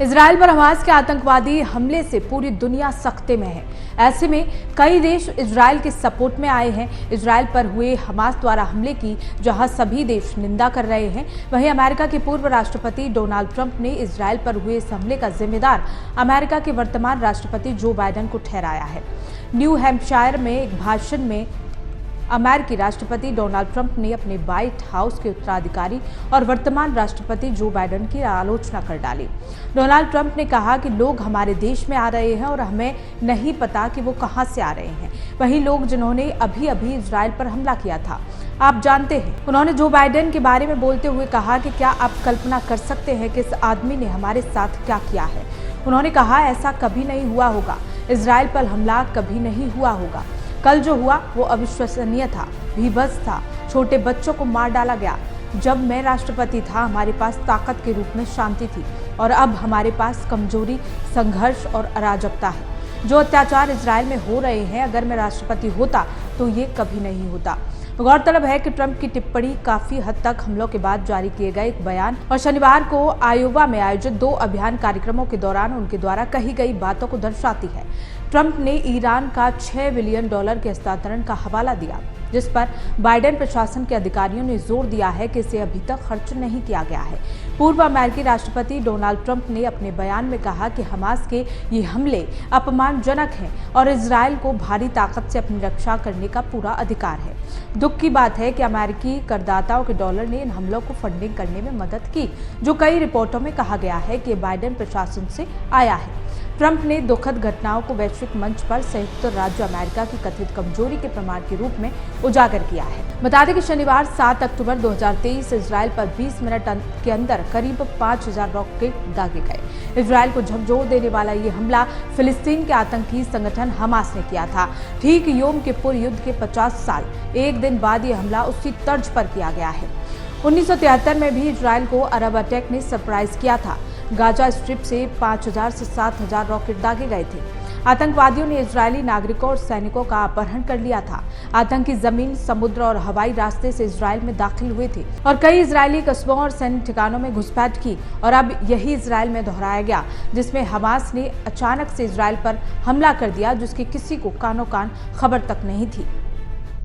Israel पर Hamas के आतंकवादी हमले से पूरी दुनिया सख्ते में है। ऐसे में कई देश इजराइल के सपोर्ट में आए हैं। इजराइल पर हुए हमास द्वारा हमले की जहां सभी देश निंदा कर रहे हैं, वहीं अमेरिका के पूर्व राष्ट्रपति डोनाल्ड ट्रंप ने इजराइल पर हुए इस हमले का जिम्मेदार अमेरिका के वर्तमान राष्ट्रपति जो बाइडेन को ठहराया है। न्यू हैम्पशायर में एक भाषण में अमेरिकी राष्ट्रपति डोनाल्ड ट्रंप ने अपने व्हाइट हाउस के उत्तराधिकारी और वर्तमान राष्ट्रपति जो बाइडेन की आलोचना कर डाली। डोनाल्ड ट्रंप ने कहा कि लोग हमारे देश में आ रहे हैं और हमें नहीं पता कि वो कहां से आ रहे हैं। वही लोग जिन्होंने अभी अभी इजराइल पर हमला किया था, आप जानते हैं। उन्होंने जो बाइडेन के बारे में बोलते हुए कहा कि क्या आप कल्पना कर सकते हैं कि इस आदमी ने हमारे साथ क्या किया है। उन्होंने कहा ऐसा कभी नहीं हुआ होगा, इजराइल पर हमला कभी नहीं हुआ होगा। कल जो हुआ वो अविश्वसनीय था, भीभत्स था, छोटे बच्चों को मार डाला गया। जब मैं राष्ट्रपति था हमारे पास ताकत के रूप में शांति थी और अब हमारे पास कमजोरी, संघर्ष और अराजकता है। जो अत्याचार इजराइल में हो रहे हैं, अगर मैं राष्ट्रपति होता तो ये कभी नहीं होता। गौरतलब है कि ट्रंप की टिप्पणी काफी हद तक हमलों के बाद जारी किए गए एक बयान और शनिवार को आयोवा में आयोजित 2 अभियान कार्यक्रमों के दौरान उनके द्वारा कही गई बातों को दर्शाती है। ट्रंप ने ईरान का $6 बिलियन के हस्तांतरण का हवाला दिया, जिस पर बाइडेन प्रशासन के अधिकारियों ने जोर दिया है कि इसे अभी तक खर्च नहीं किया गया है। पूर्व अमेरिकी राष्ट्रपति डोनाल्ड ट्रंप ने अपने बयान में कहा कि हमास के ये हमले अपमानजनक हैं और इजराइल को भारी ताकत से अपनी रक्षा करने का पूरा अधिकार है। दुख की बात है कि अमेरिकी करदाताओं के डॉलर ने इन हमलों को फंडिंग करने में मदद की, जो कई रिपोर्टों में कहा गया है कि बाइडेन प्रशासन से आया है। ट्रंप ने दुखद घटनाओं को वैश्विक मंच पर संयुक्त राज्य अमेरिका की कथित कमजोरी के प्रमाण के रूप में उजागर किया है। बता दें कि शनिवार 7 अक्टूबर 2023 इजराइल पर 20 मिनट के अंदर करीब 5000 रॉकेट दागे गए। इजराइल को झकझोर देने वाला ये हमला फिलिस्तीन के आतंकी संगठन हमास ने किया था। ठीक योम किपुर युद्ध के 50 साल एक दिन बाद ये हमला उसी तर्ज पर किया गया है। 1973 में भी इजराइल को अरब अटैक ने सरप्राइज किया था। गाजा स्ट्रिप से 5000 से 7000 रॉकेट दागे गए थे। आतंकवादियों ने इजरायली नागरिकों और सैनिकों का अपहरण कर लिया था। आतंकी जमीन, समुद्र और हवाई रास्ते से इजराइल में दाखिल हुए थे और कई इजरायली कस्बों और सैन्य ठिकानों में घुसपैठ की और अब यही इजराइल में दोहराया गया, जिसमें हमास ने अचानक से इजराइल पर हमला कर दिया, जिसकी किसी को कानो कान खबर तक नहीं थी।